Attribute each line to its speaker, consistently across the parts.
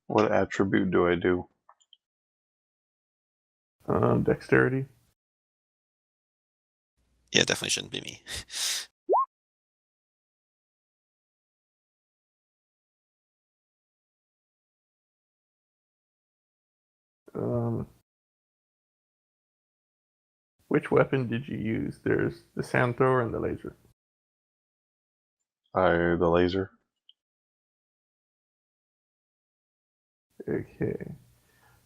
Speaker 1: What attribute do I do?
Speaker 2: Dexterity.
Speaker 3: Yeah, definitely shouldn't be me.
Speaker 2: Which weapon did you use? There's the sand thrower and the laser.
Speaker 1: The laser.
Speaker 2: Okay.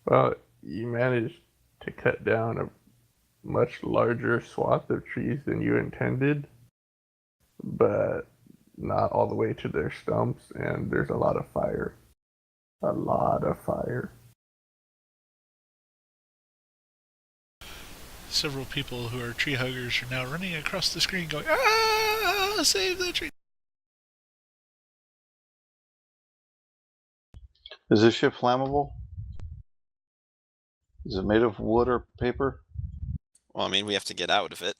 Speaker 2: Well, you managed to cut down a much larger swath of trees than you intended, but not all the way to their stumps, and there's a lot of fire. A lot of fire.
Speaker 4: Several people who are tree huggers are now running across the screen going, "Ah, save the tree!"
Speaker 1: Is this ship flammable? Is it made of wood or paper?
Speaker 3: Well, I mean, we have to get out of it.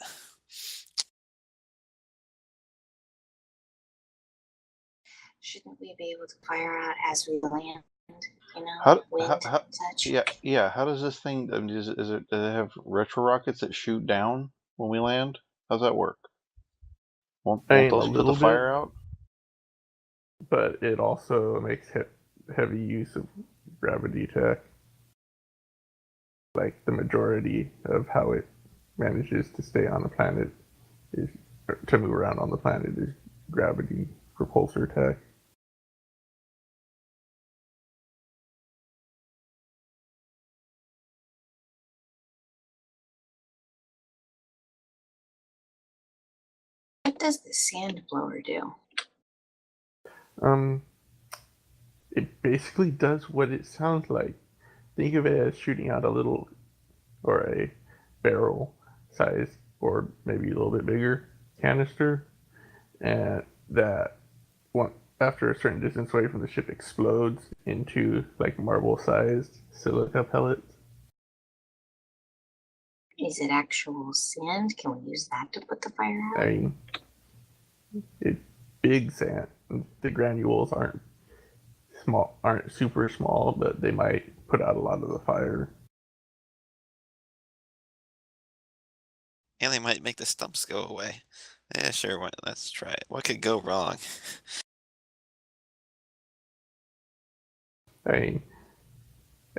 Speaker 5: Shouldn't we be able to fire out as we land? You know,
Speaker 1: How,
Speaker 5: wind
Speaker 1: how,
Speaker 5: and such.
Speaker 1: yeah. How does this thing? I mean, does it have retro rockets that shoot down when we land? How's that work? Won't
Speaker 2: I mean,
Speaker 1: those
Speaker 2: a
Speaker 1: put the
Speaker 2: little
Speaker 1: fire
Speaker 2: bit,
Speaker 1: out?
Speaker 2: but it also makes heavy use of gravity tech. Like the majority of how it manages to stay on the planet is to move around on the planet is gravity repulsor tech.
Speaker 5: What does the sand blower do?
Speaker 2: It basically does what it sounds like. Think of it as shooting out a little or a barrel size or maybe a little bit bigger canister, and that one after a certain distance away from the ship explodes into like marble-sized silica pellets.
Speaker 5: Is it actual sand? Can we use that to put the fire out?
Speaker 2: I mean, it's big sand. The granules aren't super small, but they might put out a lot of the fire.
Speaker 3: And they might make the stumps go away. Yeah, sure. Let's try it. What could go wrong?
Speaker 2: I mean,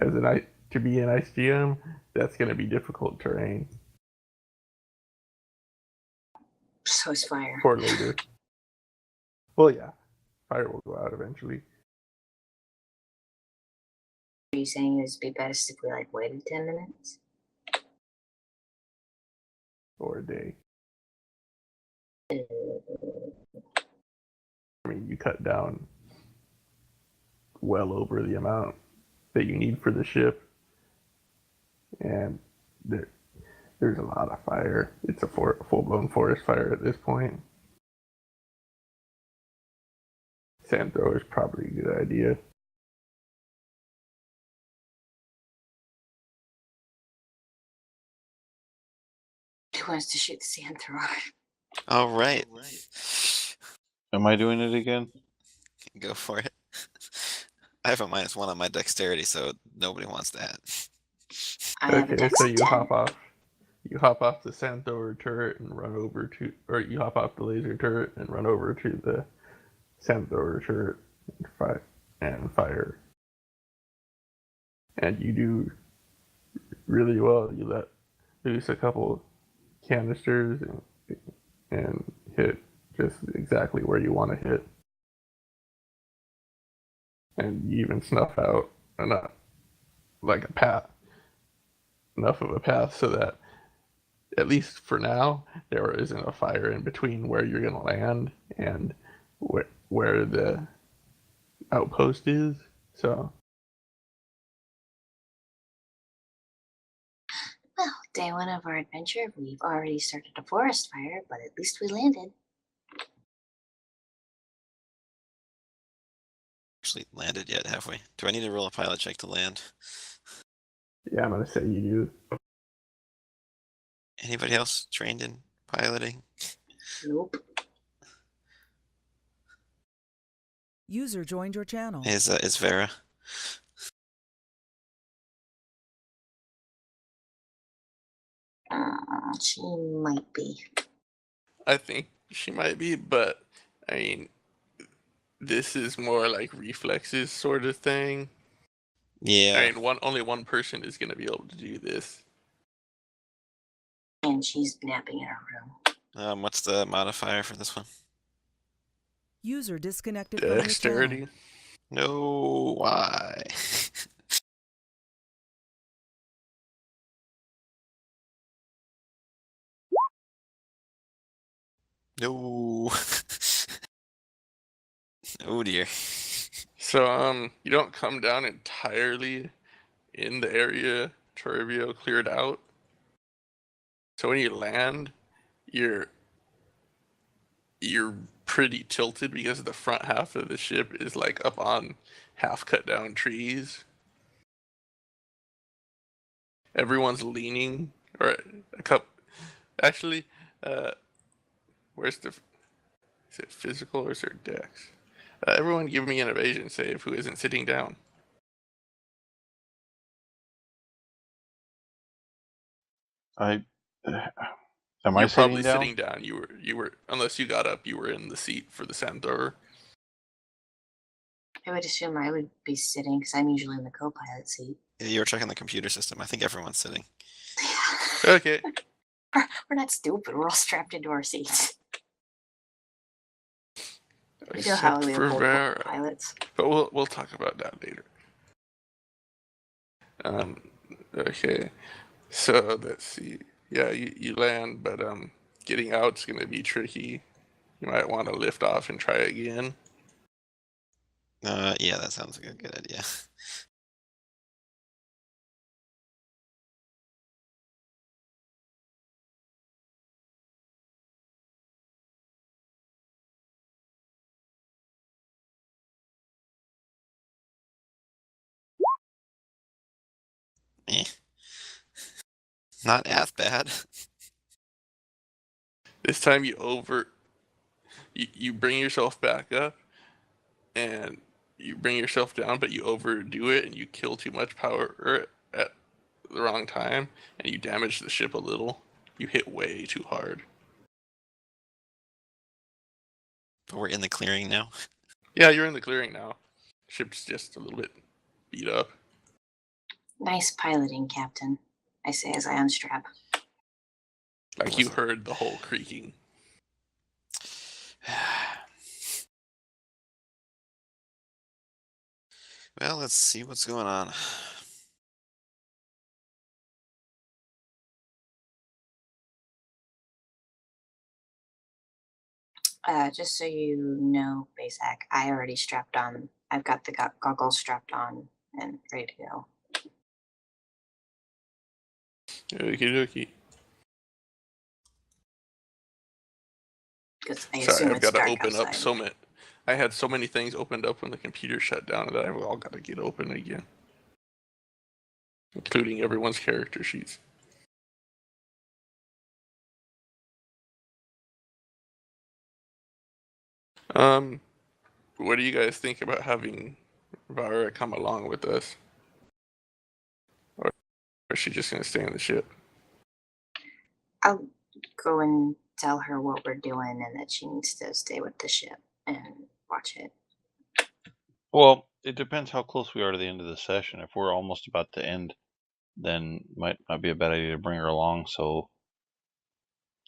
Speaker 2: to be an ice GM, that's going to be difficult terrain
Speaker 5: So is fire.
Speaker 2: for later. Well, yeah, fire will go out eventually.
Speaker 5: Are you saying it would be best if we like waited 10 minutes?
Speaker 2: Or a day. I mean, you cut down well over the amount that you need for the ship, and there's a lot of fire. It's a full-blown forest fire at this point. Sand thrower is probably a good idea.
Speaker 5: Who wants to shoot the sand thrower?
Speaker 3: All right.
Speaker 1: Am I doing it again?
Speaker 3: Go for it. I have a -1 on my dexterity, so nobody wants that.
Speaker 5: I have a
Speaker 2: Okay,
Speaker 5: dex
Speaker 2: so
Speaker 5: of 10.
Speaker 2: you hop off the sand thrower turret and run over to, or you hop off the laser turret and run over to the sand thrower turret and fire. And you do really well. You let loose a couple canisters and hit just exactly where you want to hit. And you even snuff out enough, like a path, enough of a path so that at least for now there isn't a fire in between where you're going to land and where the outpost is. So
Speaker 5: Well, day one of our adventure, we've already started a forest fire, but at least we landed.
Speaker 3: Actually landed yet, have we? Do I need to roll a pilot check to land?
Speaker 2: yeah, I'm going to say you do.
Speaker 3: Anybody else trained in piloting?
Speaker 5: Nope.
Speaker 6: User joined your channel.
Speaker 3: Is Vera?
Speaker 5: She might be.
Speaker 2: I think she might be, but I mean, this is more like reflexes sort of thing.
Speaker 3: Yeah.
Speaker 2: I mean, only one person is gonna be able to do this.
Speaker 5: And she's napping in her room.
Speaker 3: What's the modifier for this one?
Speaker 6: User disconnected from your channel.
Speaker 2: Dexterity.
Speaker 3: No, why? No. Oh dear.
Speaker 2: So you don't come down entirely in the area Toribio cleared out. So when you land, you're pretty tilted because the front half of the ship is like up on half cut down trees. Everyone's leaning, or a couple. Actually, where's the? Is it physical or is there dex? Everyone, give me an evasion save who isn't sitting down.
Speaker 1: Am
Speaker 2: You're
Speaker 1: I
Speaker 2: probably
Speaker 1: sitting down?
Speaker 2: sitting down. You were unless you got up. You were in the seat for the Sandor.
Speaker 5: I would assume I would be sitting because I'm usually in the co-pilot seat.
Speaker 3: Yeah, you were checking the computer system. I think everyone's sitting.
Speaker 2: Okay.
Speaker 5: We're not stupid. We're all strapped into our seats. We know how
Speaker 2: Except
Speaker 5: we
Speaker 2: for
Speaker 5: hold
Speaker 2: Vera.
Speaker 5: pilots.
Speaker 2: But we'll talk about that later. Okay. So let's see. Yeah, you land, but getting out's gonna be tricky. You might want to lift off and try again.
Speaker 3: Yeah, that sounds like a good idea. Eh. Not as bad.
Speaker 2: This time you bring yourself back up, and you bring yourself down, but you overdo it and you kill too much power at the wrong time, and you damage the ship a little. You hit way too hard.
Speaker 3: But we're in the clearing now.
Speaker 2: Yeah, you're in the clearing now. Ship's just a little bit beat up.
Speaker 5: Nice piloting, Captain. I say as I unstrap.
Speaker 2: Like you heard the whole creaking.
Speaker 3: Well, let's see what's going on.
Speaker 5: Just so you know, Basak, I already strapped on. I've got the goggles strapped on and ready to go.
Speaker 2: Okie dokie.
Speaker 5: Because I
Speaker 2: Sorry,
Speaker 5: assume
Speaker 2: I've
Speaker 5: it's
Speaker 2: got to
Speaker 5: dark
Speaker 2: open up
Speaker 5: outside.
Speaker 2: so many. I had so many things opened up when the computer shut down that I've all got to get open again, including everyone's character sheets. What do you guys think about having Vara come along with us? Or is she just going to stay on the ship?
Speaker 5: I'll go and tell her what we're doing and that she needs to stay with the ship and watch it.
Speaker 1: Well, it depends how close we are to the end of the session. If we're almost about to end, then might not be a bad idea to bring her along. So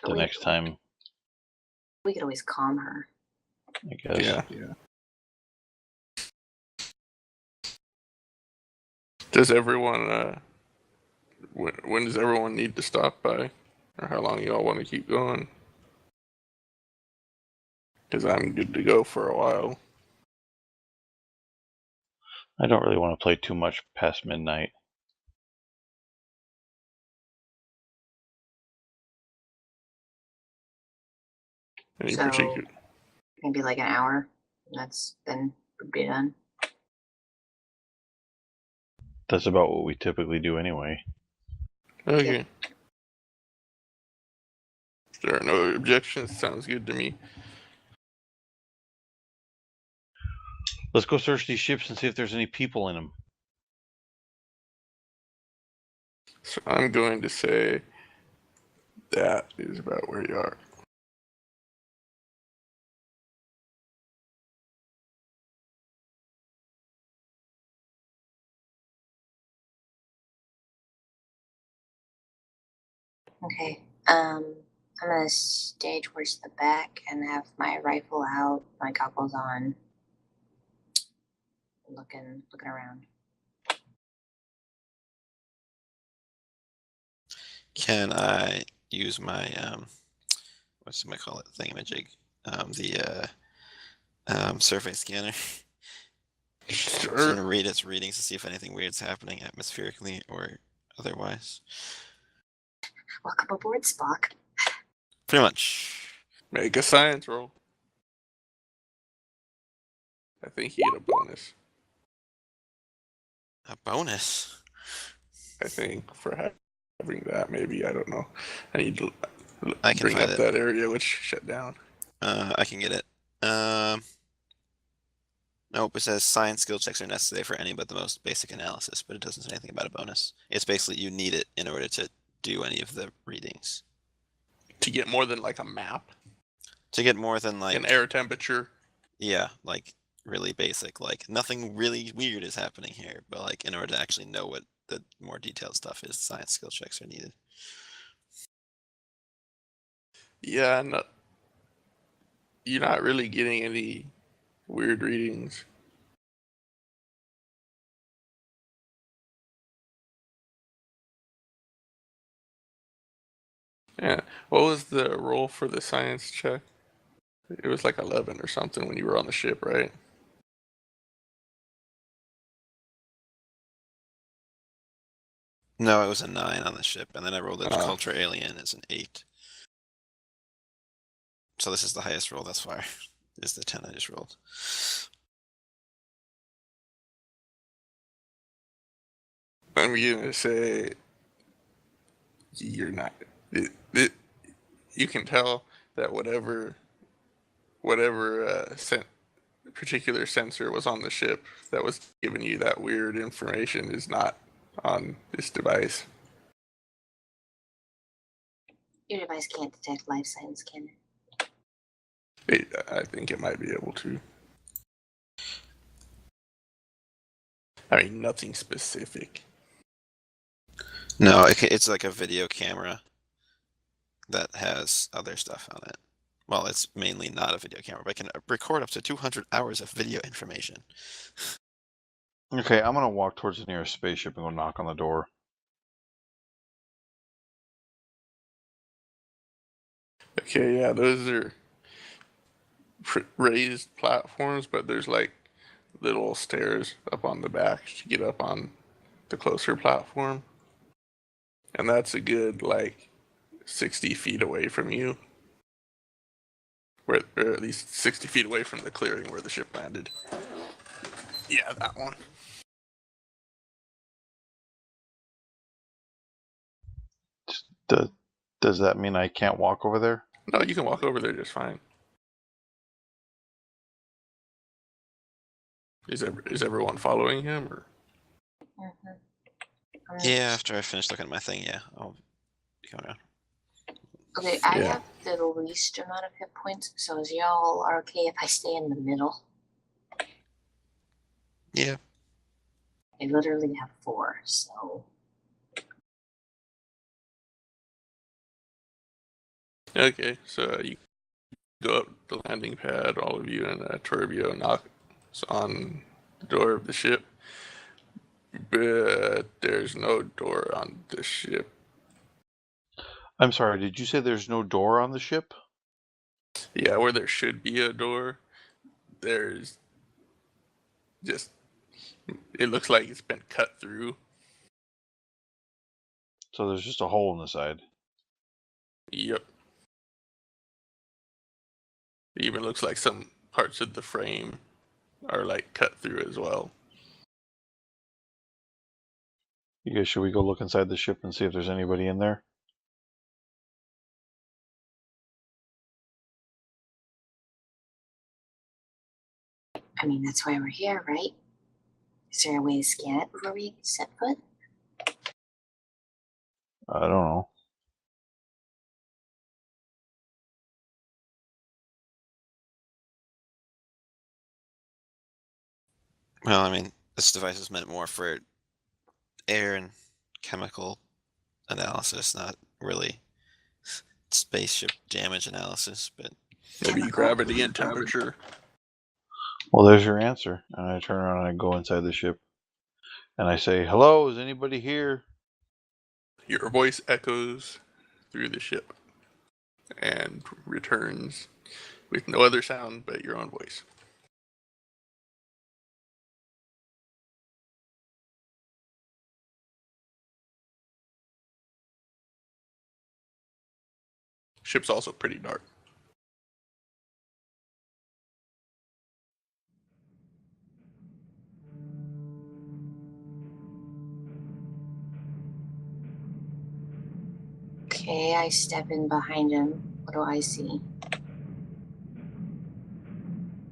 Speaker 5: But
Speaker 1: the
Speaker 5: we-
Speaker 1: next time,
Speaker 5: We could always calm her.
Speaker 1: I guess.
Speaker 2: Yeah. Does everyone, when does everyone need to stop by? Or how long y'all want to keep going? Because I'm good to go for a while.
Speaker 1: I don't really want to play too much past midnight.
Speaker 2: Any
Speaker 5: So-
Speaker 2: particular?
Speaker 5: Maybe like an hour. Then we'd be done.
Speaker 1: That's about what we typically do anyway.
Speaker 2: Okay. If there are no objections, sounds good to me.
Speaker 1: Let's go search these ships and see if there's any people in them.
Speaker 2: So I'm going to say That is about where you are.
Speaker 5: Okay. I'm gonna stay towards the back and have my rifle out, my goggles on, looking around.
Speaker 3: Can I use my what's I call it thingamajig? Survey scanner. So I'm
Speaker 2: Sure.
Speaker 3: gonna read its readings to see if anything weird's happening atmospherically or otherwise.
Speaker 5: Welcome aboard, Spock.
Speaker 3: Pretty much.
Speaker 2: Make a science roll. I think you get a bonus.
Speaker 3: A bonus.
Speaker 2: I think for having that, maybe, I don't know. I need to
Speaker 3: I can
Speaker 2: bring
Speaker 3: find
Speaker 2: up
Speaker 3: it.
Speaker 2: that area which shut down.
Speaker 3: I can get it. Nope, it says science skill checks are necessary for any but the most basic analysis, but it doesn't say anything about a bonus. It's basically you need it in order to do any of the readings.
Speaker 2: To get more than like a map,
Speaker 3: To get more than like
Speaker 2: an air temperature.
Speaker 3: yeah, like really basic, like nothing really weird is happening here, but like in order to actually know what the more detailed stuff is, science skill checks are needed.
Speaker 2: Yeah, no, you're not really getting any weird readings. Yeah. What was the roll for the science check? It was like 11 or something when you were on the ship, right?
Speaker 3: No, it was a 9 on the ship, and then I rolled it
Speaker 2: Oh.
Speaker 3: culture alien as an 8. So this is the highest roll thus far. Is the 10 I just rolled.
Speaker 2: I'm gonna say you're not. You can tell that whatever particular sensor was on the ship that was giving you that weird information is not on this device.
Speaker 5: Your device can't detect life signs, can
Speaker 2: I think it might be able to. I mean, nothing specific.
Speaker 3: No, it's like a video camera that has other stuff on it. Well, it's mainly not a video camera, but it can record up to 200 hours of video information.
Speaker 1: Okay, I'm gonna walk towards the nearest spaceship and go knock on the door.
Speaker 2: Okay, yeah, those are raised platforms, but there's like little stairs up on the back to get up on the closer platform. And that's a good like 60 feet away from you. Or at least 60 feet away from the clearing where the ship landed. Yeah, that one.
Speaker 1: Does that mean I can't walk over there?
Speaker 2: No, you can walk over there just fine. Is everyone following him, or?
Speaker 3: Yeah, after I finish looking at my thing, yeah, I'll be coming around.
Speaker 5: Okay, I
Speaker 2: Yeah.
Speaker 5: have the least amount of hit points, so is y'all are okay if I stay in the middle?
Speaker 3: Yeah.
Speaker 5: I literally have 4, so
Speaker 2: Okay, so you go up the landing pad, all of you, and Turbio knocks on the door of the ship. But there's no door on the ship.
Speaker 1: I'm sorry, did you say there's no door on the ship?
Speaker 2: Yeah, where there should be a door, there's just, it looks like it's been cut through.
Speaker 1: So there's just a hole in the side.
Speaker 2: Yep. It even looks like some parts of the frame are like cut through as well.
Speaker 1: You guys, should we go look inside the ship and see if there's anybody in there?
Speaker 5: I mean that's why we're here, right? Is there a way to scan it before we set foot?
Speaker 1: I don't know.
Speaker 3: Well, I mean, this device is meant more for air and chemical analysis, not really spaceship damage analysis, but
Speaker 2: Maybe
Speaker 5: Chemical.
Speaker 2: gravity and temperature.
Speaker 1: Well, there's your answer. And I turn around and I go inside the ship. And I say, hello, is anybody here?
Speaker 2: Your voice echoes through the ship and returns with no other sound but your own voice. Ship's also pretty dark.
Speaker 5: Okay, I step in behind him. What do I see?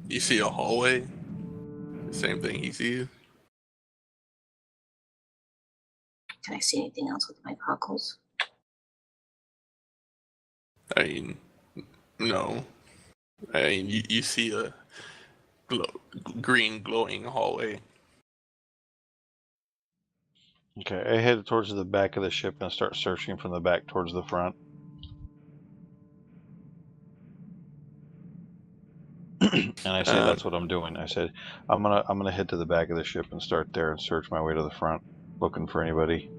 Speaker 2: You see a hallway. The same thing he sees.
Speaker 5: Can I see anything else with my goggles?
Speaker 2: I mean, no. I mean, you see a green glowing hallway.
Speaker 1: Okay, I head towards the back of the ship and start searching from the back towards the front. And I say that's what I'm doing. I said I'm gonna head to the back of the ship and start there and search my way to the front, looking for anybody.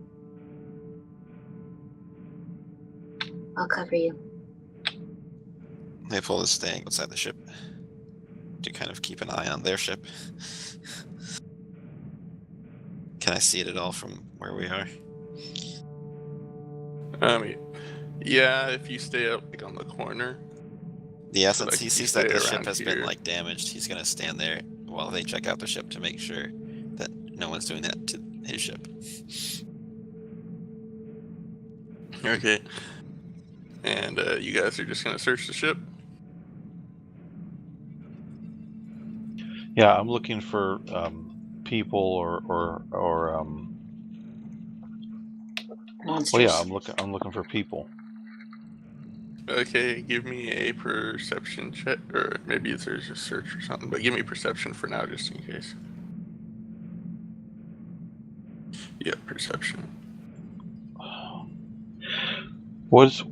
Speaker 5: I'll cover you.
Speaker 3: Maypole is staying outside the ship to kind of keep an eye on their ship. Can I see it at all from where we are?
Speaker 2: I mean, yeah, if you stay up like on the corner.
Speaker 3: Yeah,
Speaker 2: So,
Speaker 3: since
Speaker 2: like,
Speaker 3: he
Speaker 2: you
Speaker 3: sees
Speaker 2: stay
Speaker 3: that the ship
Speaker 2: around
Speaker 3: has been
Speaker 2: here.
Speaker 3: like damaged, he's gonna stand there while they check out the ship to make sure that no one's doing that to his ship.
Speaker 2: Okay. And you guys are just gonna search the ship?
Speaker 1: Yeah, I'm looking for people or
Speaker 5: Monsters.
Speaker 1: well, yeah, I'm looking for people.
Speaker 2: Okay, give me a perception check, or maybe it's there's a search or something, but give me perception for now, just in case. Yeah, perception.
Speaker 1: What's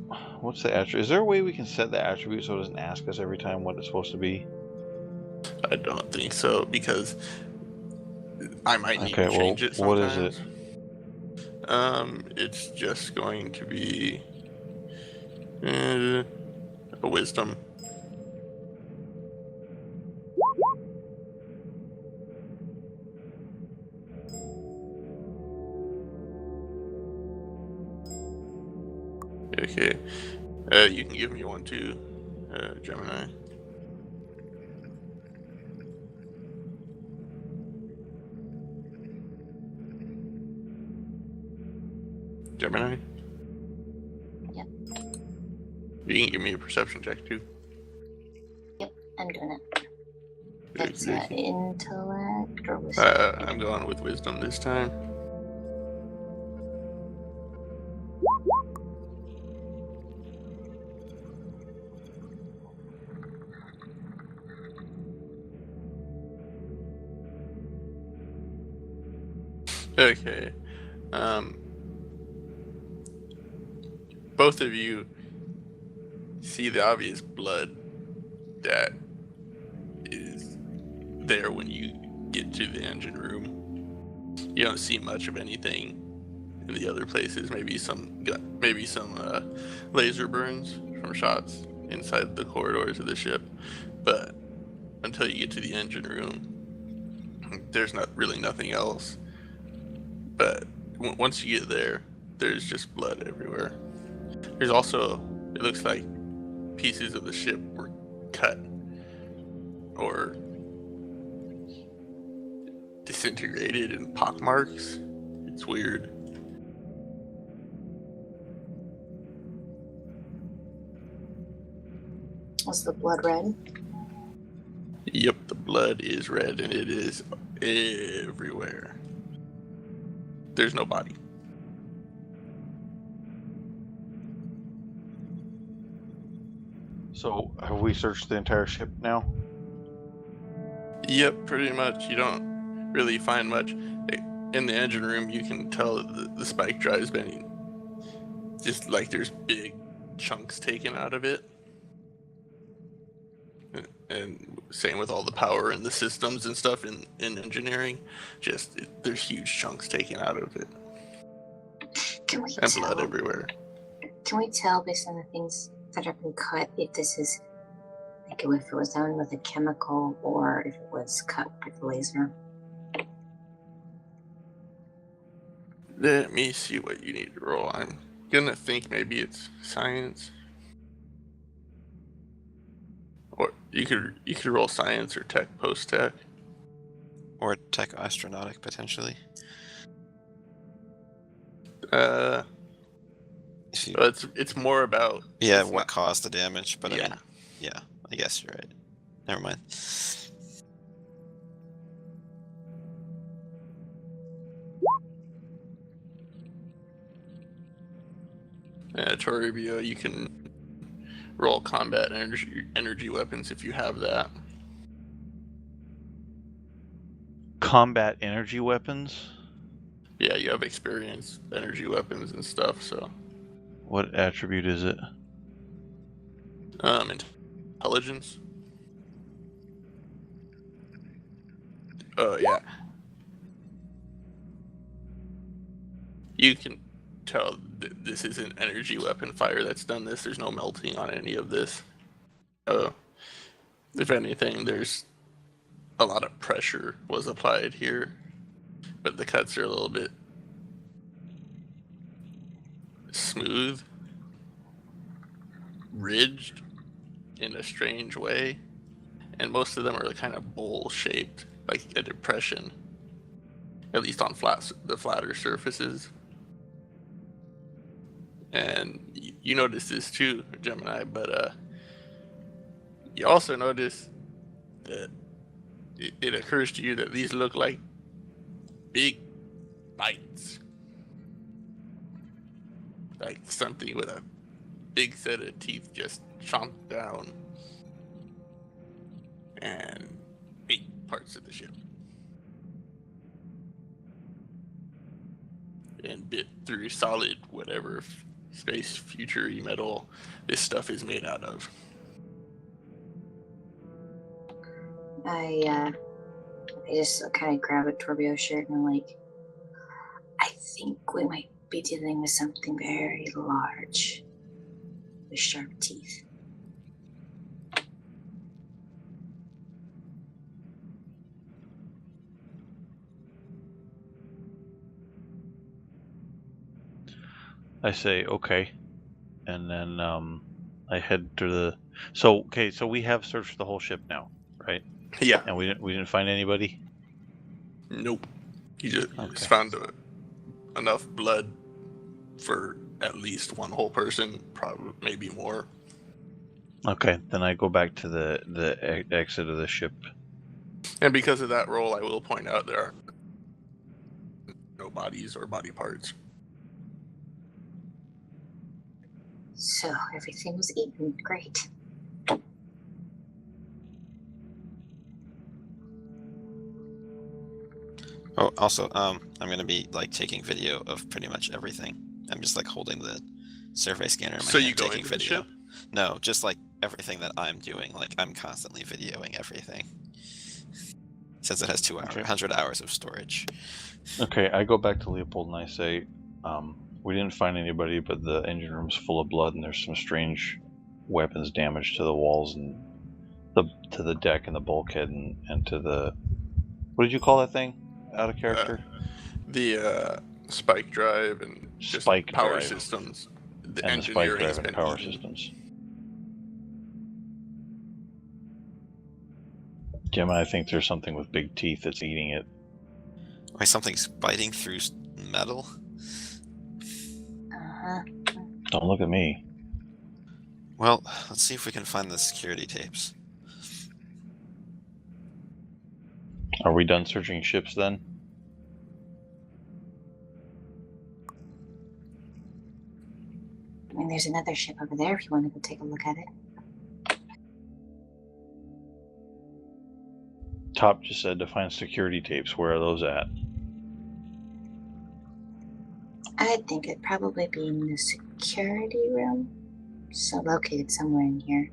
Speaker 1: the attribute? Is there a way we can set the attribute so it doesn't ask us every time what it's supposed to be?
Speaker 2: I don't think so, because I might need
Speaker 1: Okay,
Speaker 2: to change
Speaker 1: well,
Speaker 2: it
Speaker 1: what is
Speaker 2: sometimes. It's just going to be a wisdom. Okay. You can give me one too, Gemini. Gemini?
Speaker 5: Yep.
Speaker 2: You can give me a perception check too.
Speaker 5: Yep, I'm doing it.
Speaker 2: Okay,
Speaker 5: That's
Speaker 2: okay.
Speaker 5: intellect or wisdom?
Speaker 2: I'm going with wisdom this time. Okay. Both of you see the obvious blood that is there when you get to the engine room. You don't see much of anything in the other places. Maybe some laser burns from shots inside the corridors of the ship, but until you get to the engine room, there's not really nothing else. But once you get there, there's just blood everywhere. There's also, it looks like pieces of the ship were cut or disintegrated in pockmarks. It's weird.
Speaker 5: Was the blood red?
Speaker 2: Yep, the blood is red and it is everywhere. There's no body.
Speaker 1: So, have we searched the entire ship now?
Speaker 2: Yep, pretty much. You don't really find much. In the engine room, you can tell that the spike drive's been just like there's big chunks taken out of it. And same with all the power and the systems and stuff in engineering. There's huge chunks taken out of it.
Speaker 5: Can we
Speaker 2: And
Speaker 5: tell?
Speaker 2: blood everywhere.
Speaker 5: Can we tell based on the things that have been cut if this is like if it was done with a chemical or if it was cut with a laser?
Speaker 2: Let me see what you need to roll. I'm gonna think maybe it's science. Or you could roll science or tech, post tech.
Speaker 3: Or tech astronautic, potentially. If you,
Speaker 2: It's more about
Speaker 3: yeah,
Speaker 2: it's
Speaker 3: what
Speaker 2: not-
Speaker 3: caused the damage, but
Speaker 2: Yeah.
Speaker 3: I guess you're right. Never mind.
Speaker 2: Toribio, you can roll combat energy weapons if you have that.
Speaker 1: Combat energy weapons?
Speaker 2: Yeah, you have experience energy weapons and stuff. So,
Speaker 1: What attribute is it?
Speaker 2: intelligence. Oh yeah. You can tell this is an energy weapon fire that's done this. There's no melting on any of this. If anything, there's a lot of pressure was applied here, but the cuts are a little bit smooth, ridged in a strange way, and most of them are kind of bowl-shaped, like a depression, at least on the flatter surfaces. And you notice this too, Gemini, but you also notice that it occurs to you that these look like big bites. Like something with a big set of teeth just chomped down and ate parts of the ship. And bit through solid whatever space future metal this stuff is made out of.
Speaker 5: I just kind of grab a Torbio shirt and I'm like, I think we might be dealing with something very large with sharp teeth.
Speaker 1: I say okay, and then I head to the. So we have searched the whole ship now, right?
Speaker 2: Yeah.
Speaker 1: And we didn't find anybody.
Speaker 2: Nope. You just
Speaker 1: Okay.
Speaker 2: found enough blood for at least one whole person, probably maybe more.
Speaker 1: Okay, then I go back to the exit of the ship.
Speaker 2: And because of that roll, I will point out there are no bodies or body parts.
Speaker 5: So everything was eaten. Great.
Speaker 3: Oh, also, I'm gonna be like taking video of pretty much everything. I'm just like holding the survey scanner in my
Speaker 2: So
Speaker 3: hand,
Speaker 2: you go
Speaker 3: taking
Speaker 2: into the
Speaker 3: video.
Speaker 2: ship?
Speaker 3: No, just like everything that I'm doing. Like I'm constantly videoing everything. Since it has 100 hours of storage.
Speaker 1: Okay, I go back to Leopold and I say, we didn't find anybody, but the engine room's full of blood and there's some strange weapons damage to the walls and to the deck and the bulkhead and to the, what did you call that thing? Out of character?
Speaker 2: The spike drive and just
Speaker 1: Spike
Speaker 2: power
Speaker 1: drive.
Speaker 2: systems. The
Speaker 1: And the spike
Speaker 2: engineering has
Speaker 1: drive and
Speaker 2: been
Speaker 1: power
Speaker 2: eaten.
Speaker 1: systems. Gemini thinks there's something with big teeth that's eating it.
Speaker 3: Why something's biting through metal?
Speaker 5: Uh-huh.
Speaker 1: Don't look at me.
Speaker 3: Well, let's see if we can find the security tapes.
Speaker 1: Are we done searching ships then?
Speaker 5: I mean, there's another ship over there if you want to go take a look at it.
Speaker 1: Top just said to find security tapes. Where are those at?
Speaker 5: I think it'd probably be in the security room. So located somewhere in here.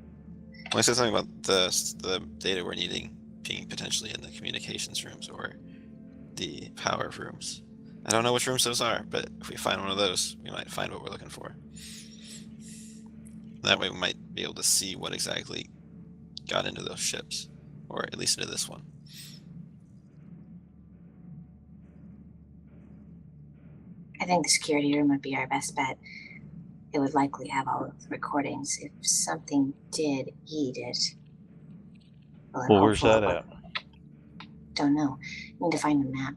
Speaker 3: Well, I said something about the data we're needing being potentially in the communications rooms or the power rooms. I don't know which rooms those are, but if we find one of those, we might find what we're looking for. That way we might be able to see what exactly got into those ships, or at least into this one.
Speaker 5: I think the security room would be our best bet. It would likely have all of the recordings if something did eat it.
Speaker 1: Well, where's that at?
Speaker 5: Don't know. Need to find a map.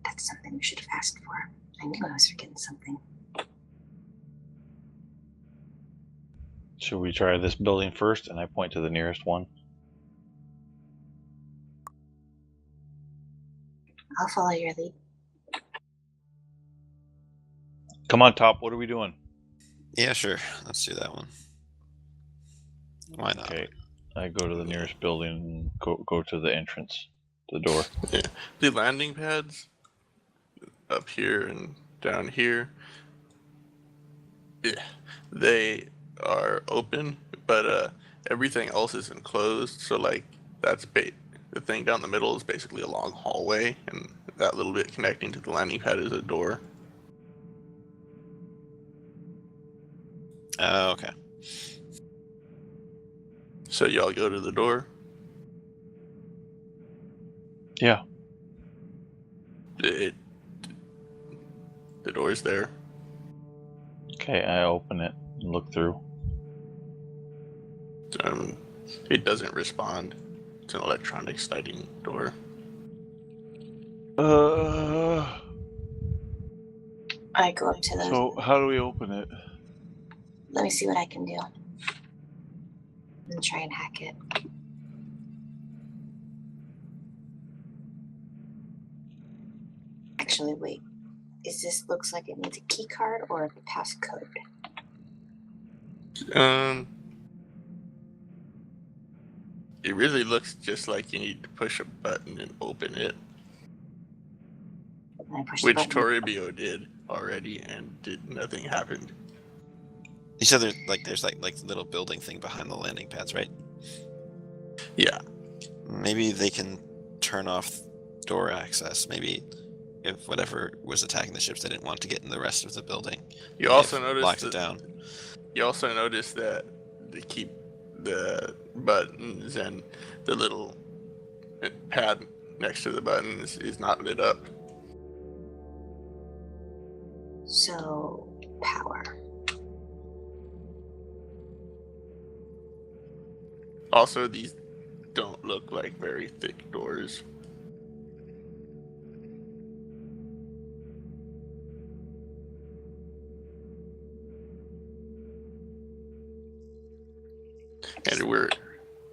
Speaker 5: That's something we should have asked for. I knew I was forgetting something.
Speaker 1: Should we try this building first? And I point to the nearest one.
Speaker 5: I'll follow your lead.
Speaker 1: Come on, Top. What are we doing?
Speaker 3: Yeah, sure. Let's do that one. Why not?
Speaker 1: Okay. I go to the nearest building and go to the entrance, the door.
Speaker 2: Yeah. The landing pads up here and down here, yeah, they are open, but everything else is enclosed. So like that's the thing down the middle is basically a long hallway, and that little bit connecting to the landing pad is a door.
Speaker 3: Okay.
Speaker 2: So y'all go to the door.
Speaker 1: Yeah.
Speaker 2: The door's there.
Speaker 1: Okay, I open it and look through.
Speaker 2: It doesn't respond. It's an electronic sliding door.
Speaker 5: I go up to the.
Speaker 1: So how do we open it?
Speaker 5: Let me see what I can do. And try and hack it. Actually, wait. Looks like it needs a key card or a passcode?
Speaker 2: It really looks just like you need to push a button and open it,
Speaker 5: And I push the
Speaker 2: which
Speaker 5: button.
Speaker 2: Toribio did already, and nothing happened.
Speaker 3: You said there's like little building thing behind the landing pads, right?
Speaker 2: Yeah.
Speaker 3: Maybe they can turn off door access. Maybe if whatever was attacking the ships, they didn't want to get in the rest of the building.
Speaker 2: You also noticed
Speaker 3: locked it down.
Speaker 2: You also noticed that they keep the buttons and the little pad next to the buttons is not lit up.
Speaker 5: So, power.
Speaker 2: Also, these don't look like very thick doors.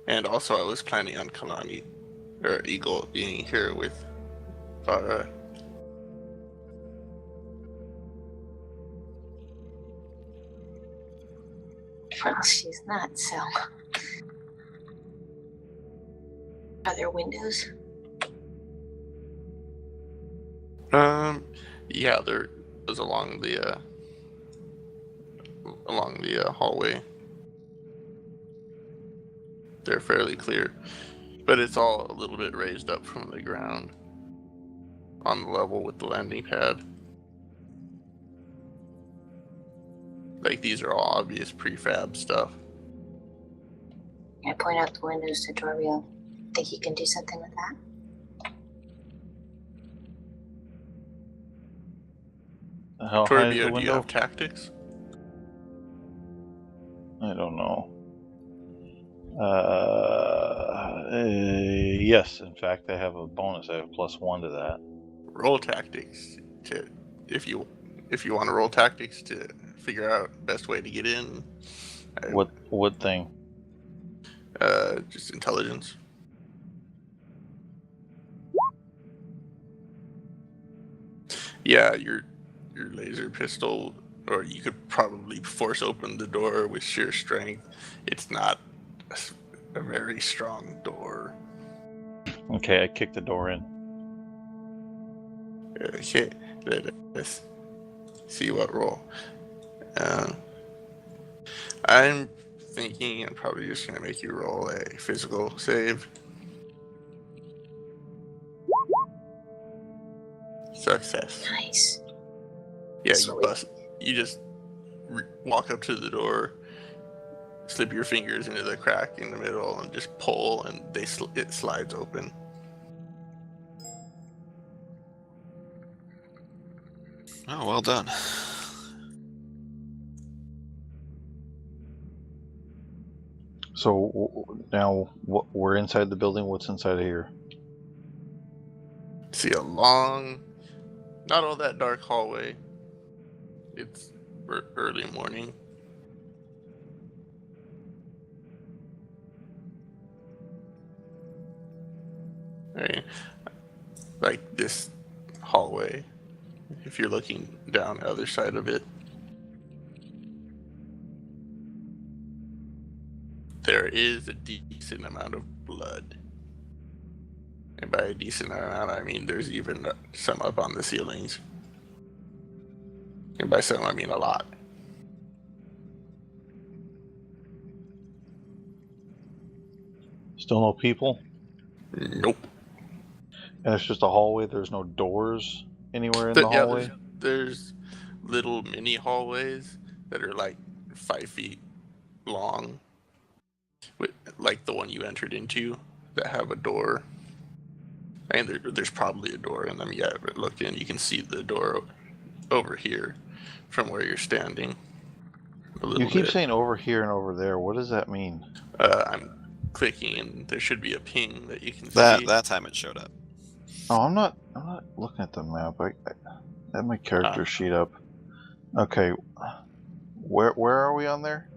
Speaker 2: And also I was planning on Kalani or Eagle being here with Farah.
Speaker 5: Well, she's not, so. Are there windows?
Speaker 2: Yeah, there was along the hallway. They're fairly clear, but it's all a little bit raised up from the ground on the level with the landing pad. Like, these are all obvious prefab stuff.
Speaker 5: I point out the windows to Toribio. Think he can do something with that?
Speaker 1: How high is the
Speaker 2: Toribio, do you
Speaker 1: window?
Speaker 2: have tactics?
Speaker 1: I don't know. Yes, in fact, I have a bonus. I have +1 to that.
Speaker 2: Roll tactics to if you want to roll tactics to figure out best way to get in.
Speaker 1: What thing?
Speaker 2: Just intelligence. Yeah, your laser pistol, or you could probably force open the door with sheer strength. It's not a very strong door.
Speaker 1: Okay, I kicked the door in.
Speaker 2: Okay, let's see what roll. I'm thinking I'm probably just gonna make you roll a physical save. Success.
Speaker 5: Nice.
Speaker 2: Yeah,
Speaker 5: Sweet.
Speaker 2: you just walk up to the door, slip your fingers into the crack in the middle, and just pull, and it slides open.
Speaker 3: Oh, well done.
Speaker 1: So now we're inside the building. What's inside of here?
Speaker 2: See a long, not all that dark hallway. It's early morning. Right. Like this hallway, if you're looking down the other side of it, there is a decent amount of blood. And by a decent amount, I mean there's even some up on the ceilings. And by some, I mean a lot.
Speaker 1: Still no people?
Speaker 2: Nope.
Speaker 1: And it's just a hallway. There's no doors anywhere in the
Speaker 2: Yeah,
Speaker 1: hallway?
Speaker 2: there's little mini hallways that are like 5 feet long, like the one you entered into, that have a door. And there's probably a door in them. Yeah, but look in, you can see the door over here from where you're standing.
Speaker 1: You keep saying over here and over there. What does that mean?
Speaker 2: I'm clicking, and there should be a ping that you can see.
Speaker 3: That time it showed up.
Speaker 1: Oh, I'm not looking at the map. I have my character sheet up. Okay, where are we on there?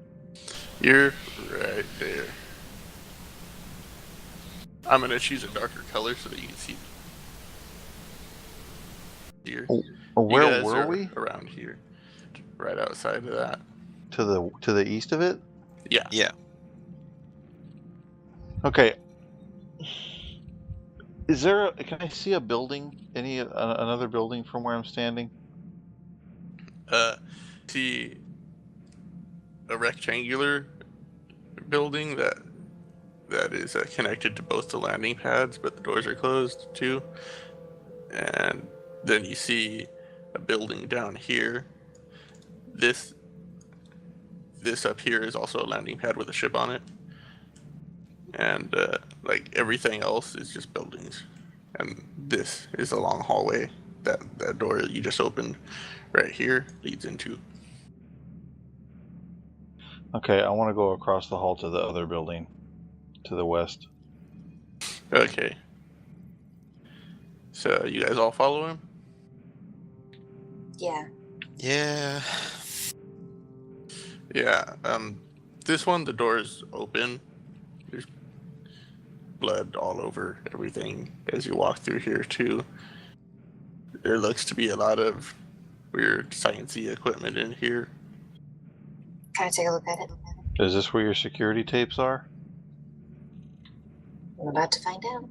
Speaker 2: You're right there. I'm gonna choose a darker color so that you can see. Here.
Speaker 1: Where were we?
Speaker 2: Around here, right outside of that.
Speaker 1: To the east of it?
Speaker 2: Yeah.
Speaker 3: Yeah.
Speaker 1: Okay. Is there? Can I see a building? Another building from where I'm standing?
Speaker 2: See a rectangular building that is connected to both the landing pads, but the doors are closed too. And then you see a building down here. This up here is also a landing pad with a ship on it. And like everything else is just buildings. And this is a long hallway that door that you just opened right here leads into.
Speaker 1: Okay, I want to go across the hall to the other building, to the west.
Speaker 2: Okay. So you guys all follow him?
Speaker 5: Yeah.
Speaker 3: Yeah.
Speaker 2: Yeah. This one, the door is open. There's blood all over everything as you walk through here too. There looks to be a lot of weird sciencey equipment in here.
Speaker 5: Can I take a look at it?
Speaker 1: Is this where your security tapes are?
Speaker 5: I'm about to find out.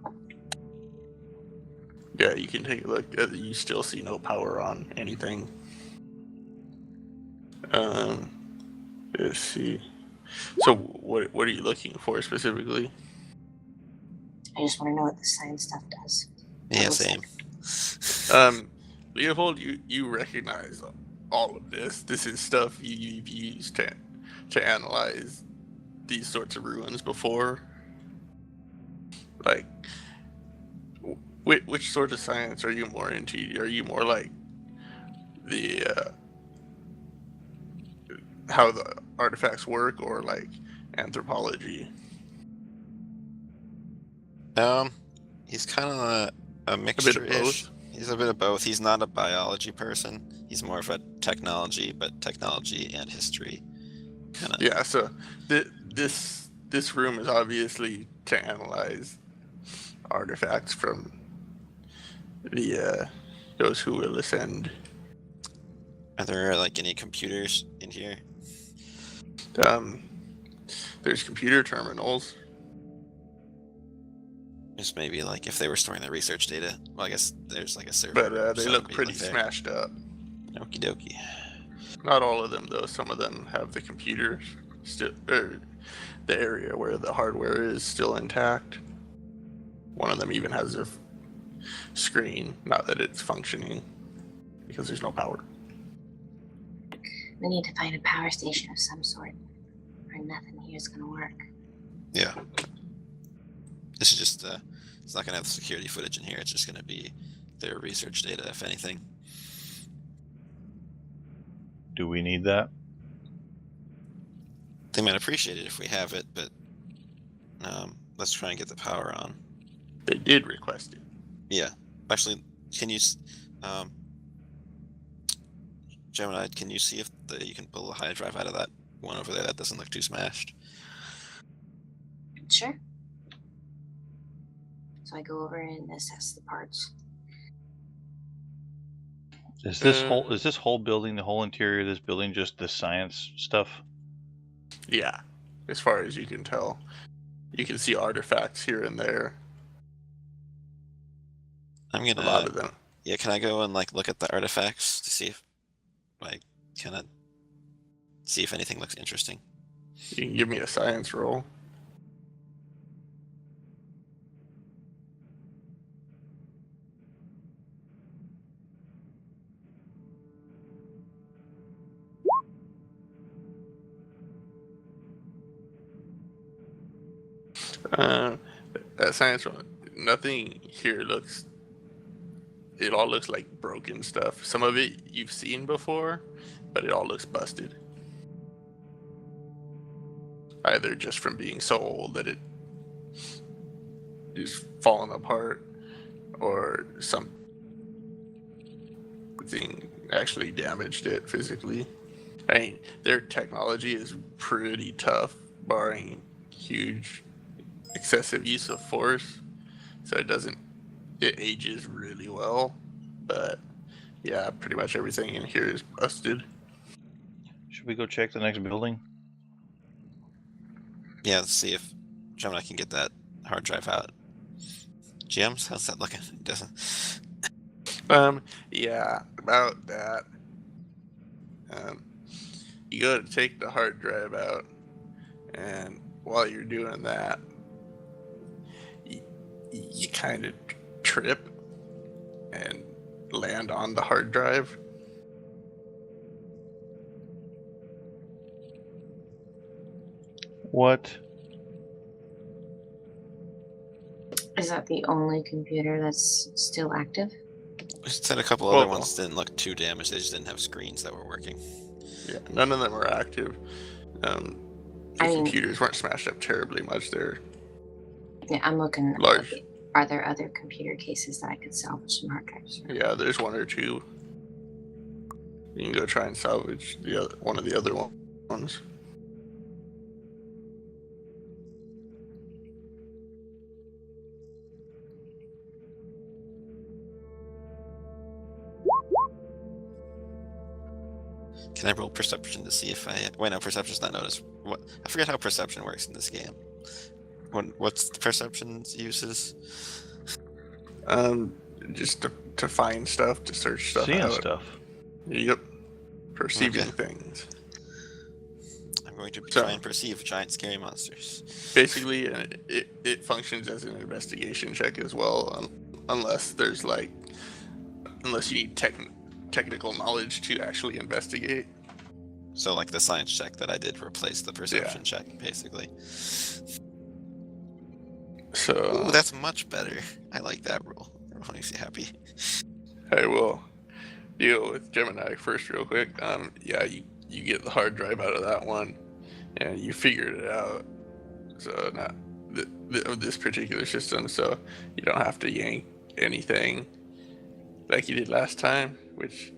Speaker 2: Yeah, you can take a look. You still see no power on anything. Let's see. So what are you looking for specifically?
Speaker 5: I just want to know what the science stuff does.
Speaker 3: Yeah, same.
Speaker 2: Leopold, you recognize all of this. This is stuff you've used to analyze these sorts of ruins before. Like, which sort of science are you more into? Are you more like the how the artifacts work, or like anthropology?
Speaker 3: He's kind of a mixture-ish. He's a bit of both. He's not a biology person. He's more of a technology, but technology and history. Kinda.
Speaker 2: Yeah. So this room is obviously to analyze artifacts from the those who will ascend.
Speaker 3: Are there like any computers in here?
Speaker 2: There's computer terminals
Speaker 3: Just maybe like if they were storing their research data. Well, I guess there's like a server.
Speaker 7: But they
Speaker 3: so
Speaker 7: look
Speaker 3: it'd be,
Speaker 7: pretty
Speaker 3: like, there.
Speaker 7: smashed up.
Speaker 3: Okie dokie.
Speaker 7: Not all of them, though. Some of them have the computers still, or the area where the hardware is still intact. One of them even has a screen, not that it's functioning, because there's no power.
Speaker 5: We need to find a power station of some sort, or nothing here is gonna work.
Speaker 3: Yeah. This is just it's not gonna have security footage in here. It's just gonna be their research data, if anything.
Speaker 1: Do we need that?
Speaker 3: They might appreciate it if we have it, but let's try and get the power on.
Speaker 7: They did request it.
Speaker 3: Yeah. Actually, can you, Gemini, can you see if you can pull a hard drive out of that one over there that doesn't look too smashed?
Speaker 5: Sure. So I go over and assess the parts.
Speaker 1: Is this whole building, the whole interior of this building, just the science stuff?
Speaker 7: Yeah, as far as you can tell. You can see artifacts here and there.
Speaker 3: I'm
Speaker 7: A
Speaker 3: gonna.
Speaker 7: lot of them.
Speaker 3: Yeah, can I go and like look at the artifacts to see if, like, can I see if anything looks interesting?
Speaker 7: You can give me a science roll. That science roll, nothing here looks. It all looks like broken stuff. Some of it you've seen before, but it all looks busted. Either just from being so old that it is falling apart, or something actually damaged it physically. I mean, their technology is pretty tough, barring huge excessive use of force. So it ages really well. But yeah, pretty much everything in here is busted.
Speaker 1: Should we go check the next building?
Speaker 3: Yeah, let's see if Gemini can get that hard drive out. Gems, how's that looking? It doesn't.
Speaker 7: Yeah, about that. You go to take the hard drive out, and while you're doing that, you kind of trip and land on the hard drive.
Speaker 1: What?
Speaker 5: Is that the only computer that's still active?
Speaker 3: We said a couple other ones didn't look too damaged. They just didn't have screens that were working.
Speaker 7: Yeah, none of them are active. The computers weren't smashed up terribly much. They're
Speaker 5: Yeah, I'm looking.
Speaker 7: large.
Speaker 5: Are there other computer cases that I could salvage some hard drives?
Speaker 7: Yeah, there's one or two. You can go try and salvage one of the other ones.
Speaker 3: Can I roll perception to see if I? Wait, no, perception's not noticed. What? I forget how perception works in this game. What's the perception's uses?
Speaker 7: Just to find stuff, to search stuff
Speaker 1: Seeing
Speaker 7: out.
Speaker 1: stuff.
Speaker 7: Yep. Perceiving
Speaker 3: Okay.
Speaker 7: things.
Speaker 3: I'm going to
Speaker 7: So-
Speaker 3: try and perceive giant scary monsters.
Speaker 7: Basically, it functions as an investigation check as well, unless you need technical knowledge to actually investigate.
Speaker 3: So like the science check that I did replaced the perception check, basically.
Speaker 7: So
Speaker 3: Ooh, that's much better. I like that roll. That makes you happy.
Speaker 7: I will deal with Gemini first real quick. Yeah, you get the hard drive out of that one, and you figured it out. So not of this particular system, so you don't have to yank anything like you did last time, which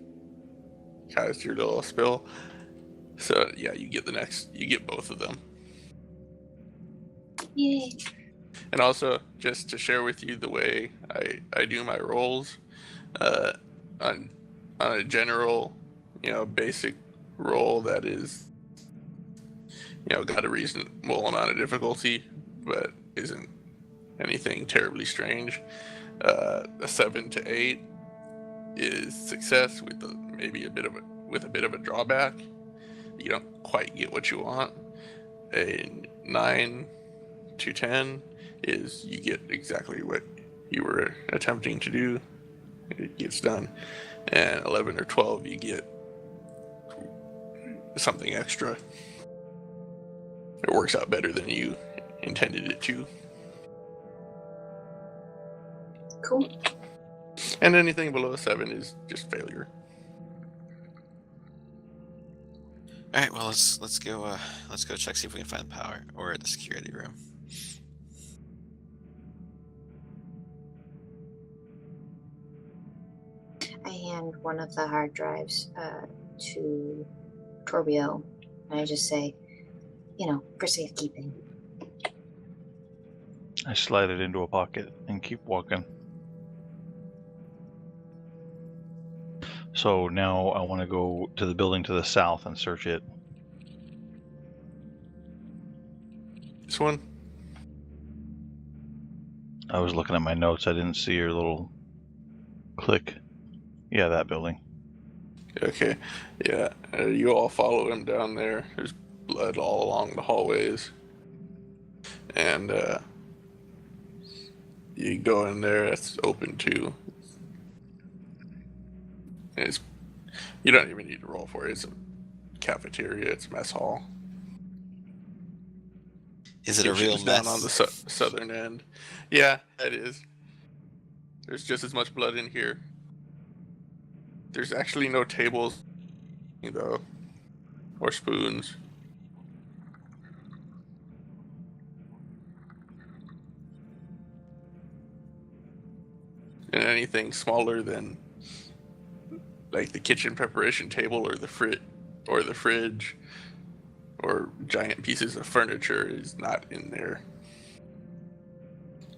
Speaker 7: caused your little spill. So yeah, you get both of them.
Speaker 5: Yay!
Speaker 7: And also, just to share with you the way I do my rolls, on a general, basic roll that is, got a reasonable amount of difficulty, but isn't anything terribly strange. A 7 to 8 is success with maybe a bit of a drawback. You don't quite get what you want. A 9 to 10 is you get exactly what you were attempting to do. It gets done. And 11 or 12, you get something extra. It works out better than you intended it to.
Speaker 5: Cool.
Speaker 7: And anything below a 7 is just failure.
Speaker 3: All right, well let's go check, see if we can find power or the security room.
Speaker 5: I hand one of the hard drives to Torbio, and I just say, for safekeeping.
Speaker 1: I slide it into a pocket and keep walking. So now I want to go to the building to the south and search it.
Speaker 7: This one?
Speaker 1: I was looking at my notes. I didn't see your little click. Yeah, that building.
Speaker 7: Okay. Yeah, you all follow him down there. There's blood all along the hallways. And you go in there, it's open too. You don't even need to roll for it. It's a cafeteria, it's a mess hall.
Speaker 3: Is it a real
Speaker 7: Kitchen's
Speaker 3: mess?
Speaker 7: down on the southern end. Yeah, it is. There's just as much blood in here. There's actually no tables, though, or spoons. And anything smaller than like the kitchen preparation table or the fridge or giant pieces of furniture is not in there.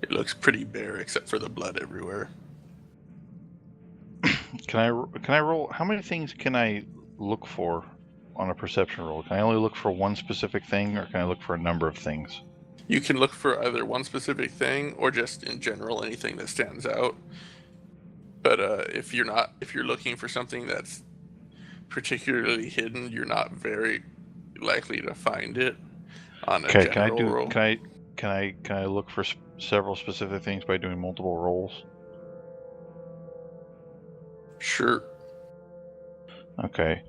Speaker 7: It looks pretty bare except for the blood everywhere.
Speaker 1: Can I roll? How many things can I look for on a perception roll? Can I only look for one specific thing, or can I look for a number of things?
Speaker 7: You can look for either one specific thing or just in general anything that stands out. But if you're looking for something that's particularly hidden, you're not very likely to find it on a general roll.
Speaker 1: Can I look for several specific things by doing multiple rolls?
Speaker 7: Sure.
Speaker 1: Okay.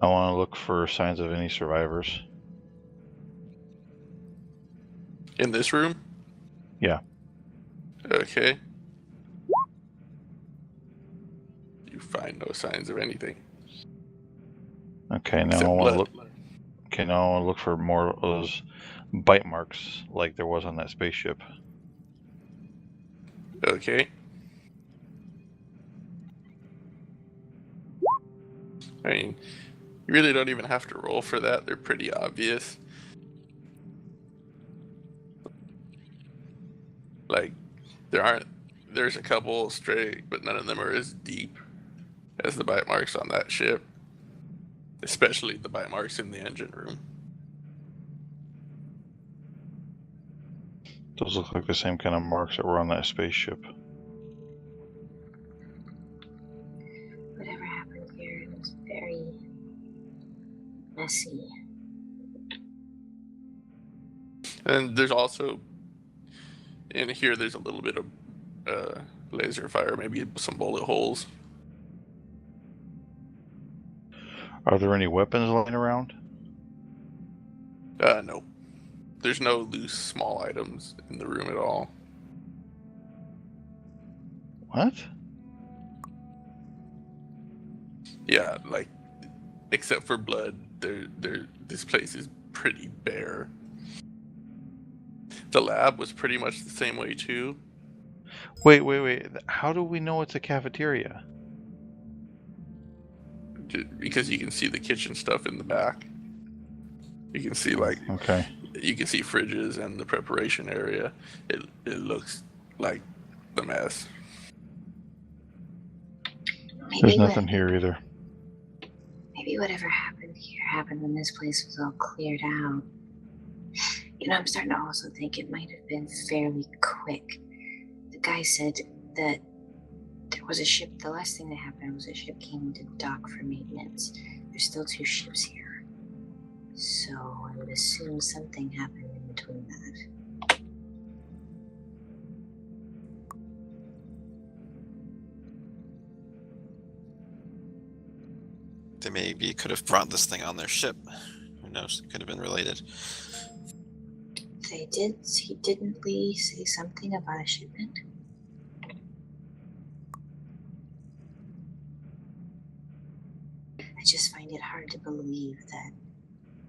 Speaker 1: I want to look for signs of any survivors.
Speaker 7: In this room?
Speaker 1: Yeah.
Speaker 7: Okay. You find no signs of anything.
Speaker 1: Okay, now
Speaker 7: Except
Speaker 1: I want to
Speaker 7: blood.
Speaker 1: look. Okay, now I want to look for more of those bite marks like there was on that spaceship.
Speaker 7: Okay. I mean, you really don't even have to roll for that. They're pretty obvious. Like, there's a couple stray, but none of them are as deep as the bite marks on that ship. Especially the bite marks in the engine room.
Speaker 1: Those look like the same kind of marks that were on that spaceship.
Speaker 5: Whatever happened here was very messy.
Speaker 7: And there's also, in here, there's a little bit of laser fire, maybe some bullet holes.
Speaker 1: Are there any weapons lying around?
Speaker 7: No. There's no loose small items in the room at all.
Speaker 1: What?
Speaker 7: Yeah, like, except for blood, this place is pretty bare. The lab was pretty much the same way too.
Speaker 1: Wait. How do we know it's a cafeteria?
Speaker 7: Because you can see the kitchen stuff in the back. You can see
Speaker 1: Okay.
Speaker 7: you can see fridges and the preparation area. It looks like the mess.
Speaker 1: There's nothing here either.
Speaker 5: Maybe whatever happened here happened when this place was all cleared out. I'm starting to also think it might have been fairly quick. The guy said that there was a ship. The last thing that happened was a ship came to dock for maintenance. There's still 2 ships here. So I would assume something happened in between that.
Speaker 3: They maybe could have brought this thing on their ship. Who knows? It could have been related.
Speaker 5: They did. Didn't Lee say something about a shipment? I just find it hard to believe that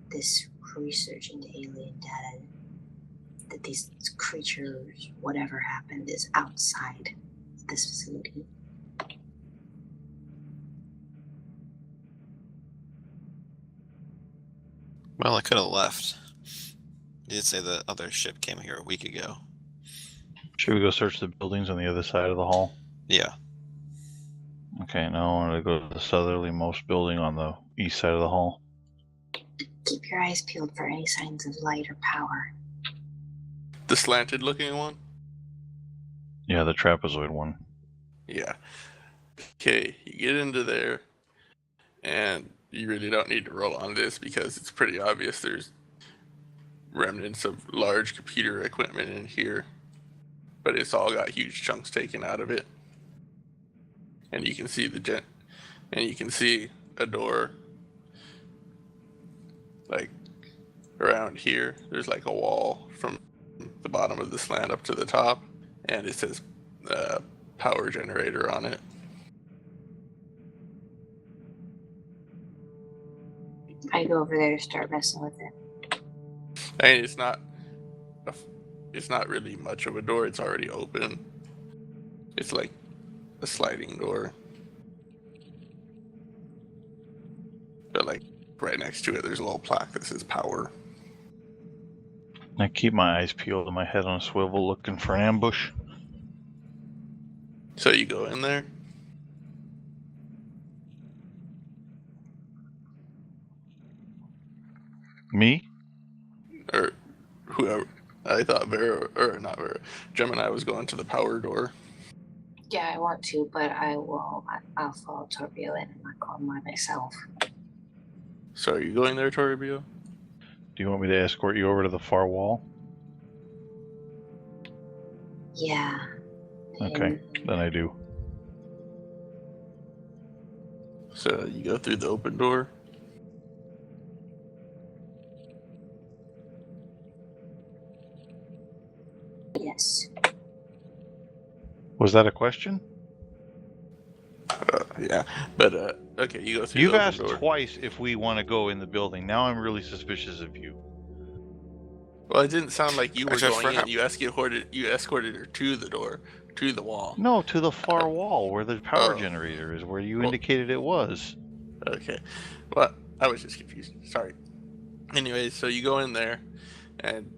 Speaker 5: this research into alien data, that these creatures, whatever happened, is outside this facility.
Speaker 3: Well, I could have left. You did say the other ship came here a week ago.
Speaker 1: Should we go search the buildings on the other side of the hall?
Speaker 3: Yeah.
Speaker 1: Okay, now I want to go to the southerlymost building on the east side of the hall.
Speaker 5: Keep your eyes peeled for any signs of light or power.
Speaker 7: The slanted looking one?
Speaker 1: Yeah, the trapezoid one.
Speaker 7: Yeah. Okay, you get into there, and you really don't need to roll on this because it's pretty obvious there's remnants of large computer equipment in here, but it's all got huge chunks taken out of it. And you can see and you can see a door like around here. There's like a wall from the bottom of the slant up to the top, and it says power generator on it.
Speaker 5: I go over there to start messing with it.
Speaker 7: I mean, it's not really much of a door. It's already open. It's like a sliding door, but like right next to it, there's a little plaque that says power.
Speaker 1: I keep my eyes peeled and my head on a swivel looking for an ambush.
Speaker 7: So you go in there.
Speaker 1: Me?
Speaker 7: Or whoever. I thought Vera, or not Vera, Gemini was going to the power door.
Speaker 5: Yeah, I want to, but I'll follow Torbio in and not go on by myself.
Speaker 7: So are you going there, Toribio?
Speaker 1: Do you want me to escort you over to the far wall?
Speaker 5: Yeah.
Speaker 1: Okay, then I do.
Speaker 7: So you go through the open door.
Speaker 5: Yes.
Speaker 1: Was that a question?
Speaker 7: Yeah, but okay, you go through
Speaker 1: You've
Speaker 7: the open
Speaker 1: asked
Speaker 7: door.
Speaker 1: twice if we want to go in the building. Now I'm really suspicious of you.
Speaker 7: Well, it didn't sound like you were
Speaker 3: Actually,
Speaker 7: going in.
Speaker 3: for-
Speaker 7: You escorted her to the door, to the wall.
Speaker 1: No, to the far wall where the power
Speaker 7: Oh.
Speaker 1: generator is, where you
Speaker 7: Well-
Speaker 1: indicated it was.
Speaker 7: Okay. Well, I was just confused. Sorry. Anyway, so you go in there, and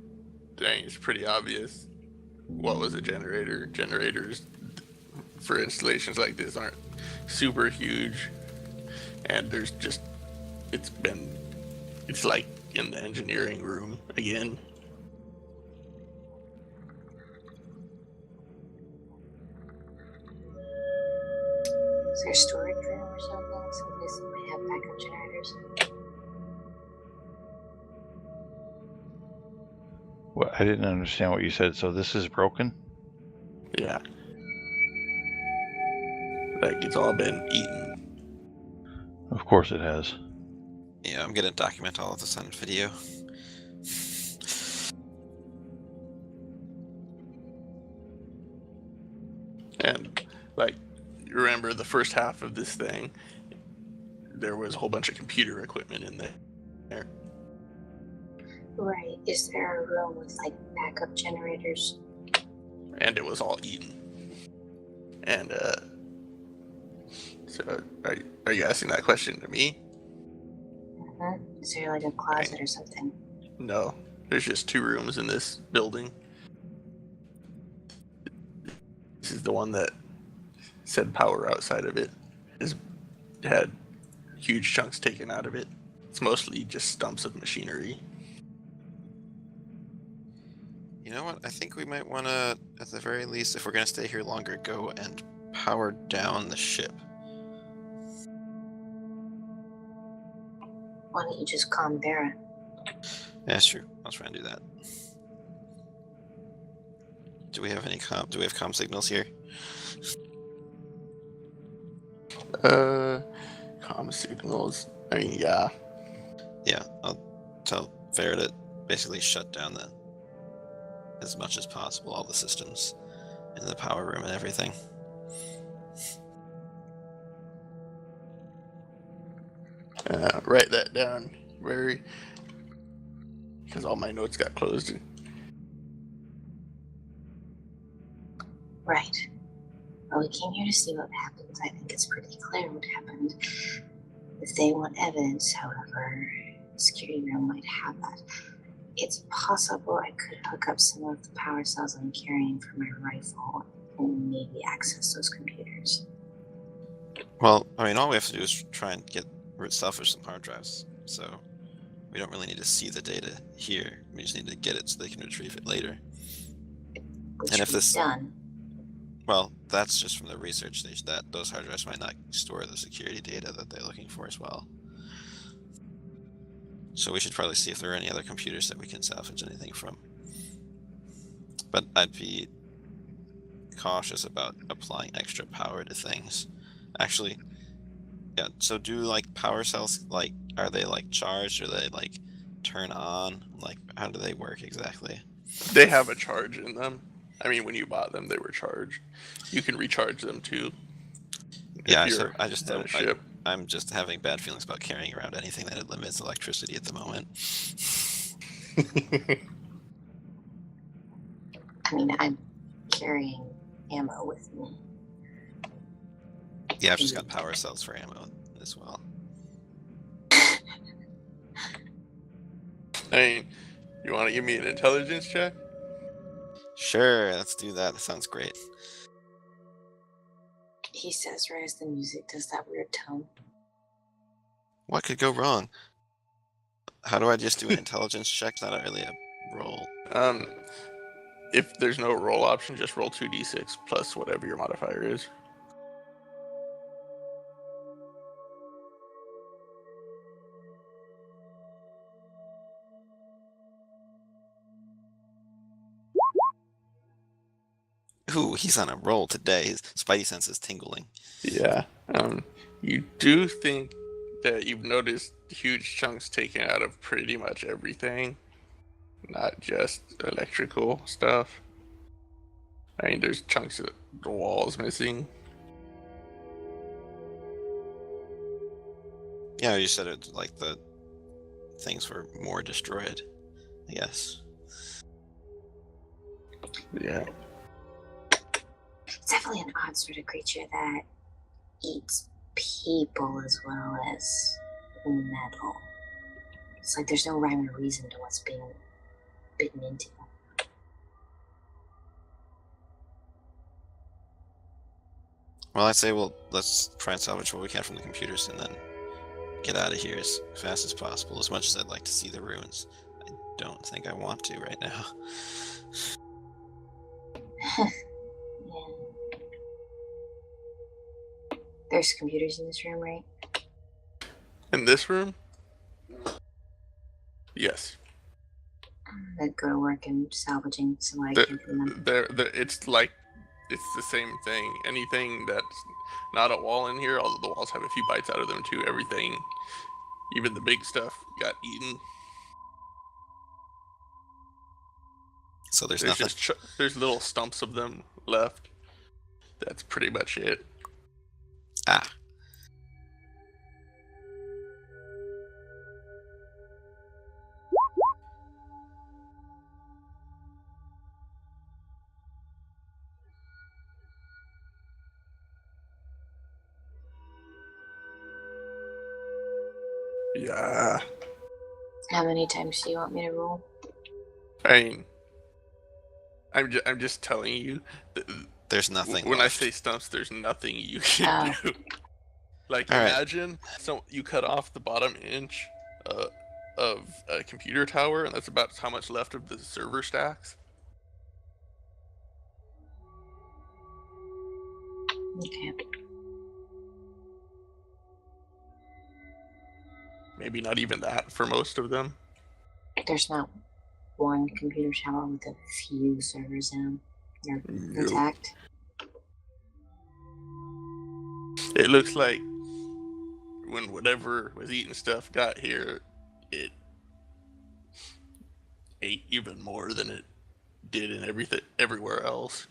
Speaker 7: dang, it's pretty obvious what was a generator. Generators for installations like this aren't super huge, and there's just it's like in the engineering room again.
Speaker 5: Is there a storage room or something? Someplace that might have backup generators?
Speaker 1: Well, I didn't understand what you said. So this is broken?
Speaker 7: Yeah. Like it's all been eaten.
Speaker 1: Of course it has.
Speaker 3: Yeah, I'm gonna document all of this on video.
Speaker 7: And like, you remember the first half of this thing, there was a whole bunch of computer equipment in there.
Speaker 5: Right. Is there a room with like backup generators?
Speaker 7: And it was all eaten. And so are you asking that question to me?
Speaker 5: Mm-hmm. Is there like a closet or something?
Speaker 7: No, there's just 2 rooms in this building. This is the one that said power outside of it. Had huge chunks taken out of it. It's mostly just stumps of machinery.
Speaker 3: You know what? I think we might want to, at the very least, if we're going to stay here longer, go and power down the ship.
Speaker 5: Why don't you just calm Vera?
Speaker 3: Yeah, that's true. I'll try and do that. Do we have any do we have comm signals here?
Speaker 7: Comm signals. I mean, yeah.
Speaker 3: Yeah, I'll tell Vera to basically shut down as much as possible, all the systems in the power room and everything.
Speaker 7: Write that down, Barry, because all my notes got closed.
Speaker 5: Right. Well, we came here to see what happens. I think it's pretty clear what happened. If they want evidence, however, the security room might have that. It's possible I could hook up some of the power cells I'm carrying for my rifle and maybe access those computers.
Speaker 3: Well, I mean, all we have to do is try and salvage some hard drives. So we don't really need to see the data here. We just need to get it so they can retrieve it later.
Speaker 5: Which
Speaker 3: And if
Speaker 5: we've
Speaker 3: this-
Speaker 5: done.
Speaker 3: Well, that's just from the research stage. That those hard drives might not store the security data that they're looking for as well. So we should probably see if there are any other computers that we can salvage anything from. But I'd be cautious about applying extra power to things. Actually, yeah, so do like power cells, like, are they like charged, or they like turn on? Like, how do they work exactly?
Speaker 7: They have a charge in them. I mean, when you bought them, they were charged. You can recharge them too.
Speaker 3: Yeah,
Speaker 7: if
Speaker 3: so
Speaker 7: you're
Speaker 3: I just
Speaker 7: on a
Speaker 3: don't,
Speaker 7: ship.
Speaker 3: I'm just having bad feelings about carrying around anything that limits electricity at the moment.
Speaker 5: I mean, I'm carrying ammo with me.
Speaker 3: Yeah, I've just got power cells for ammo as well.
Speaker 7: I mean, you want to give me an intelligence check?
Speaker 3: Sure, let's do that. That sounds great.
Speaker 5: He says right as the music does that weird tone.
Speaker 3: What could go wrong? How do I just do an intelligence check? It's not really a roll.
Speaker 7: If there's no roll option, just roll 2d6 plus whatever your modifier is.
Speaker 3: Ooh, he's on a roll today. His spidey sense is tingling.
Speaker 7: Yeah. You do think that you've noticed huge chunks taken out of pretty much everything, not just electrical stuff. I mean, there's chunks of the walls missing.
Speaker 3: Yeah, you said it like the things were more destroyed, I guess.
Speaker 7: Yeah.
Speaker 5: It's definitely an odd sort of creature that eats people as well as metal. It's like there's no rhyme or reason to what's being bitten into.
Speaker 3: Well, I'd say, well, let's try and salvage what we can from the computers and then get out of here as fast as possible. As much as I'd like to see the ruins, I don't think I want to right now.
Speaker 5: Yeah. There's computers in this room, right?
Speaker 7: In this room? Yes.
Speaker 5: That go to work and salvaging some
Speaker 7: The-
Speaker 5: items from them.
Speaker 7: It's like, it's the same thing. Anything that's not a wall in here, although the walls have a few bites out of them too, everything, even the big stuff, got eaten.
Speaker 3: So there's
Speaker 7: There's
Speaker 3: nothing.
Speaker 7: just there's little stumps of them left. That's pretty much it.
Speaker 3: Ah.
Speaker 7: Yeah.
Speaker 5: How many times do you want me to roll?
Speaker 7: I mean, I'm just telling you.
Speaker 3: There's nothing.
Speaker 7: When I
Speaker 3: left.
Speaker 7: say stumps, there's nothing you can do. Like,
Speaker 3: All right.
Speaker 7: imagine you cut off the bottom inch of a computer tower, and that's about how much left of the server stacks.
Speaker 5: Okay.
Speaker 7: Maybe not even that for most of them.
Speaker 5: There's not one computer tower with a few servers in them. They're
Speaker 7: Nope.
Speaker 5: intact.
Speaker 7: It looks like when whatever was eating stuff got here, it ate even more than it did in everywhere else.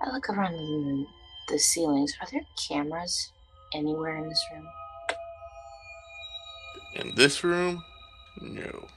Speaker 5: I look around the ceilings. Are there cameras anywhere in this room?
Speaker 7: In this room, no.